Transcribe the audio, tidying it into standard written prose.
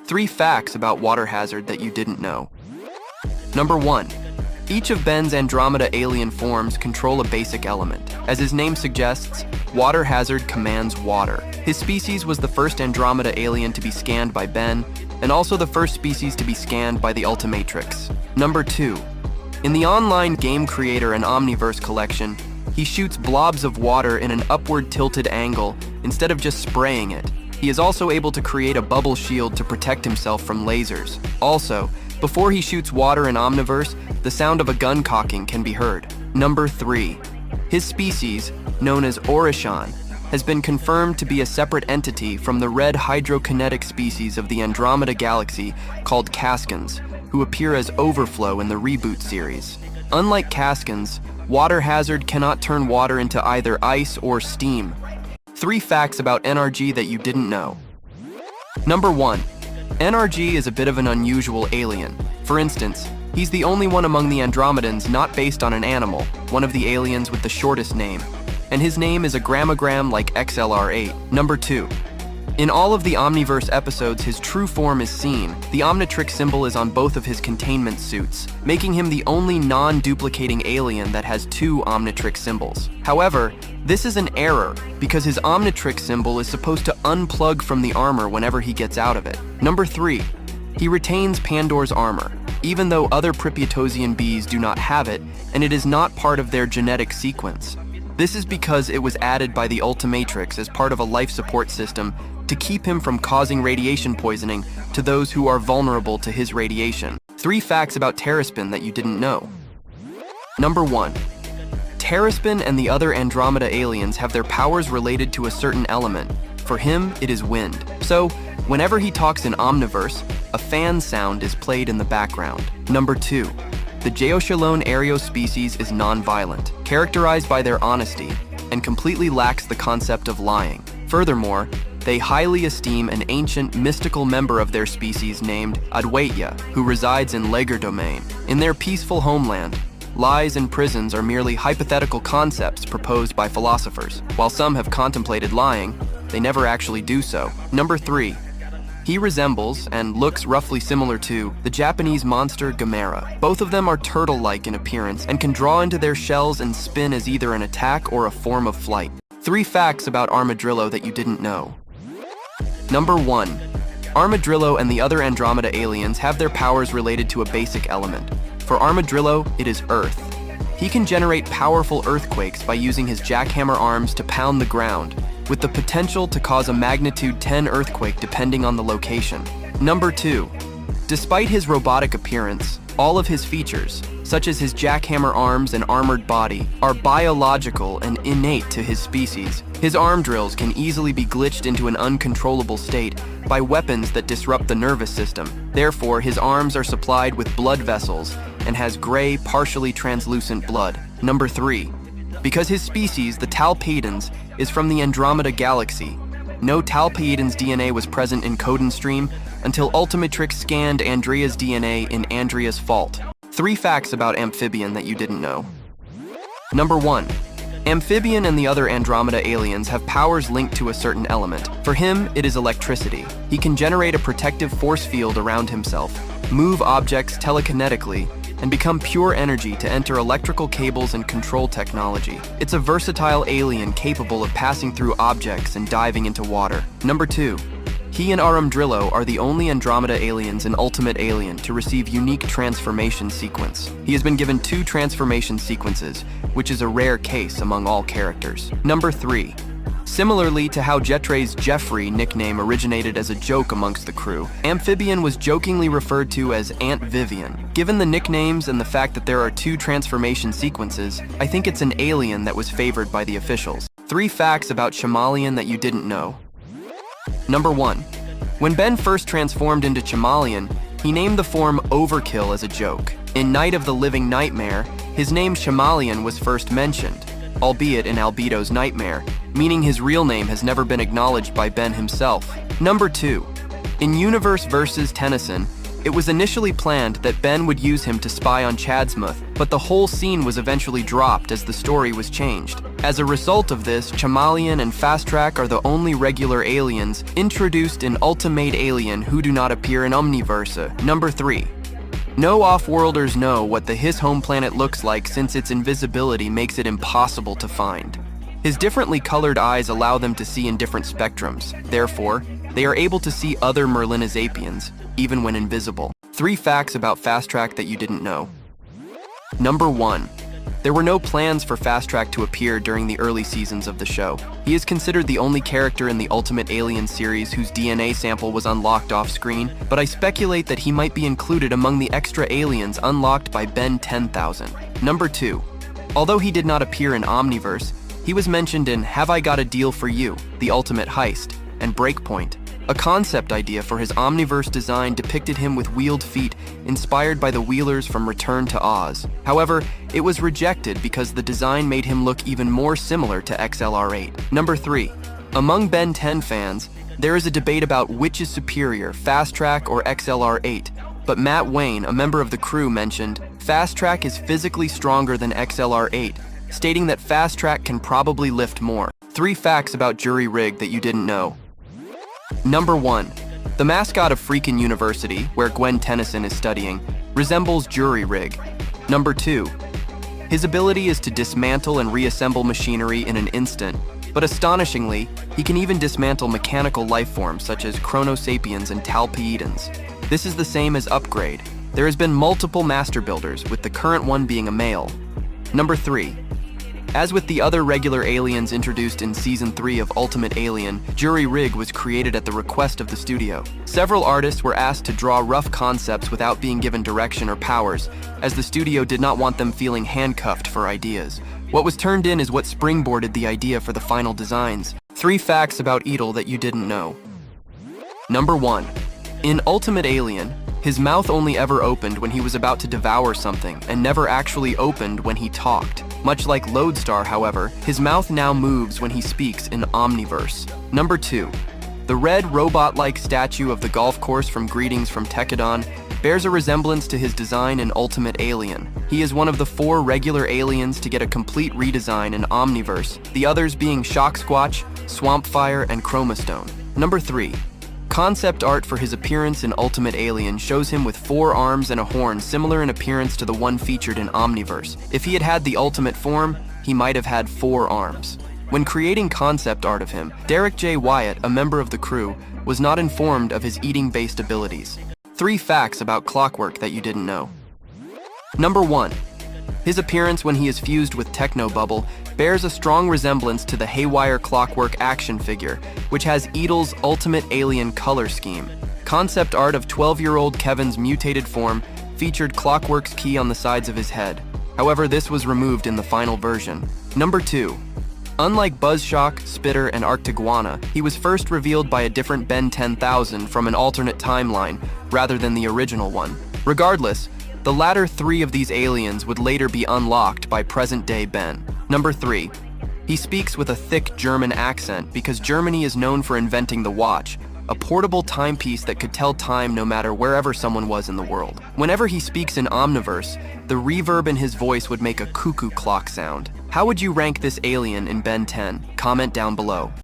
3 facts about water hazard that you didn't know. Number 1. Each of Ben's Andromeda alien forms control a basic element. As his name suggests, water hazard commands water. His species was the first Andromeda alien to be scanned by Ben, and also the first species to be scanned by the Ultimatrix. Number 2. In the online game creator and Omniverse collection, he shoots blobs of water in an upward tilted angle instead of just spraying it. He is also able to create a bubble shield to protect himself from lasers. Also, before he shoots water in Omniverse, the sound of a gun cocking can be heard. Number 3. His species, known as Orishan, has been confirmed to be a separate entity from the red hydrokinetic species of the Andromeda Galaxy called Caskins, who appear as Overflow in the Reboot series. Unlike Caskins, water hazard cannot turn water into either ice or steam. 3 facts about NRG that you didn't know. Number 1. NRG is a bit of an unusual alien. For instance, he's the only one among the Andromedans not based on an animal, one of the aliens with the shortest name. And his name is a grammogram like XLR8. Number 2. In all of the Omniverse episodes, his true form is seen. The Omnitrix symbol is on both of his containment suits, making him the only non-duplicating alien that has 2 Omnitrix symbols. However, this is an error because his Omnitrix symbol is supposed to unplug from the armor whenever he gets out of it. Number 3. He retains Pandor's armor, even though other Pripyatosian bees do not have it, and it is not part of their genetic sequence. This is because it was added by the Ultimatrix as part of a life support system to keep him from causing radiation poisoning to those who are vulnerable to his radiation. 3 facts about Terraspin that you didn't know. Number 1. Terraspin and the other Andromeda aliens have their powers related to a certain element. For him, it is wind. So, whenever he talks in Omniverse, a fan sound is played in the background. Number 2. The Geoshalone Aereo species is non-violent, characterized by their honesty, and completely lacks the concept of lying. Furthermore, they highly esteem an ancient mystical member of their species named Adwaitya, who resides in Lager Domain. In their peaceful homeland, lies and prisons are merely hypothetical concepts proposed by philosophers. While some have contemplated lying, they never actually do so. Number 3. He resembles, and looks roughly similar to, the Japanese monster Gamera. Both of them are turtle-like in appearance and can draw into their shells and spin as either an attack or a form of flight. 3 facts about Armadillo that you didn't know. Number 1. Armadillo and the other Andromeda aliens have their powers related to a basic element. For Armadillo, it is Earth. He can generate powerful earthquakes by using his jackhammer arms to pound the ground, with the potential to cause a magnitude 10 earthquake depending on the location. Number 2. Despite his robotic appearance, all of his features, such as his jackhammer arms and armored body, are biological and innate to his species. His arm drills can easily be glitched into an uncontrollable state by weapons that disrupt the nervous system. Therefore, his arms are supplied with blood vessels and has gray, partially translucent blood. Number 3. Because his species, the Talpaedans, is from the Andromeda Galaxy, no Talpaedan's DNA was present in Coden Stream until Ultimatrix scanned Andrea's DNA in Andrea's Fault. 3 facts about Amphibian that you didn't know. Number 1. Amphibian and the other Andromeda aliens have powers linked to a certain element. For him, it is electricity. He can generate a protective force field around himself, move objects telekinetically, and become pure energy to enter electrical cables and control technology. It's a versatile alien capable of passing through objects and diving into water. Number 2. He and Armodrillo are the only Andromeda aliens in Ultimate Alien to receive unique transformation sequence. He has been given 2 transformation sequences, which is a rare case among all characters. Number 3. Similarly to how Jetray's Jeffrey nickname originated as a joke amongst the crew, Amphibian was jokingly referred to as Aunt Vivian. Given the nicknames and the fact that there are 2 transformation sequences, I think it's an alien that was favored by the officials. 3 facts about Camalien that you didn't know. Number 1. When Ben first transformed into Camalien, he named the form Overkill as a joke. In Night of the Living Nightmare, his name Camalien was first mentioned, albeit in Albedo's Nightmare, meaning his real name has never been acknowledged by Ben himself. Number 2. In Universe vs. Tennyson, it was initially planned that Ben would use him to spy on Chadsmuth but the whole scene was eventually dropped as the story was changed. As a result of this, Camalien and FasTrack are the only regular aliens introduced in Ultimate Alien who do not appear in Omniverse. Number 3. No off-worlders know what his home planet looks like since its invisibility makes it impossible to find. His differently colored eyes allow them to see in different spectrums. Therefore, they are able to see other Merlinizapians, even when invisible. 3 facts about FasTrack that you didn't know. Number 1. There were no plans for FasTrack to appear during the early seasons of the show. He is considered the only character in the Ultimate Alien series whose DNA sample was unlocked off-screen, but I speculate that he might be included among the extra aliens unlocked by Ben10HeroTime. Number 2. Although he did not appear in Omniverse, he was mentioned in Have I Got a Deal for You, The Ultimate Heist, and Breakpoint. A concept idea for his Omniverse design depicted him with wheeled feet, inspired by the Wheelers from Return to Oz. However, it was rejected because the design made him look even more similar to XLR8. Number 3. Among Ben 10 fans, there is a debate about which is superior, FasTrack or XLR8, but Matt Wayne, a member of the crew, mentioned, FasTrack is physically stronger than XLR8, stating that FasTrack can probably lift more. 3 facts about JuryRig that you didn't know. Number 1. The mascot of Freakin' University, where Gwen Tennyson is studying, resembles JuryRig. Number 2. His ability is to dismantle and reassemble machinery in an instant, but astonishingly, he can even dismantle mechanical life forms such as Chronosapiens and Talpiedans. This is the same as Upgrade. There has been multiple master builders, with the current one being a male. Number 3. As with the other regular aliens introduced in Season 3 of Ultimate Alien, JuryRig was created at the request of the studio. Several artists were asked to draw rough concepts without being given direction or powers, as the studio did not want them feeling handcuffed for ideas. What was turned in is what springboarded the idea for the final designs. 3 facts about Eatle that you didn't know. Number 1. In Ultimate Alien, his mouth only ever opened when he was about to devour something, and never actually opened when he talked. Much like Lodestar, however, his mouth now moves when he speaks in Omniverse. Number 2. The red robot-like statue of the golf course from Greetings from Tekadon bears a resemblance to his design in Ultimate Alien. He is one of the 4 regular aliens to get a complete redesign in Omniverse, the others being Shocksquatch, Swampfire, and Chromastone. Number 3. Concept art for his appearance in Ultimate Alien shows him with 4 arms and a horn similar in appearance to the one featured in Omniverse. If he had had the ultimate form, he might have had 4 arms. When creating concept art of him, Derek J. Wyatt, a member of the crew, was not informed of his eating-based abilities. 3 facts about Clockwork that you didn't know. Number 1. His appearance when he is fused with Technobubble bears a strong resemblance to the Haywire Clockwork action figure, which has Eatle's Ultimate Alien color scheme. Concept art of 12-year-old Kevin's mutated form featured Clockwork's key on the sides of his head. However, this was removed in the final version. Number 2. Unlike Buzzshock, Spitter, and Arctiguana, he was first revealed by a different Ben 10,000 from an alternate timeline, rather than the original one. Regardless, the latter 3 of these aliens would later be unlocked by present-day Ben. Number 3. He speaks with a thick German accent because Germany is known for inventing the watch, a portable timepiece that could tell time no matter wherever someone was in the world. Whenever he speaks in Omniverse, the reverb in his voice would make a cuckoo clock sound. How would you rank this alien in Ben 10? Comment down below.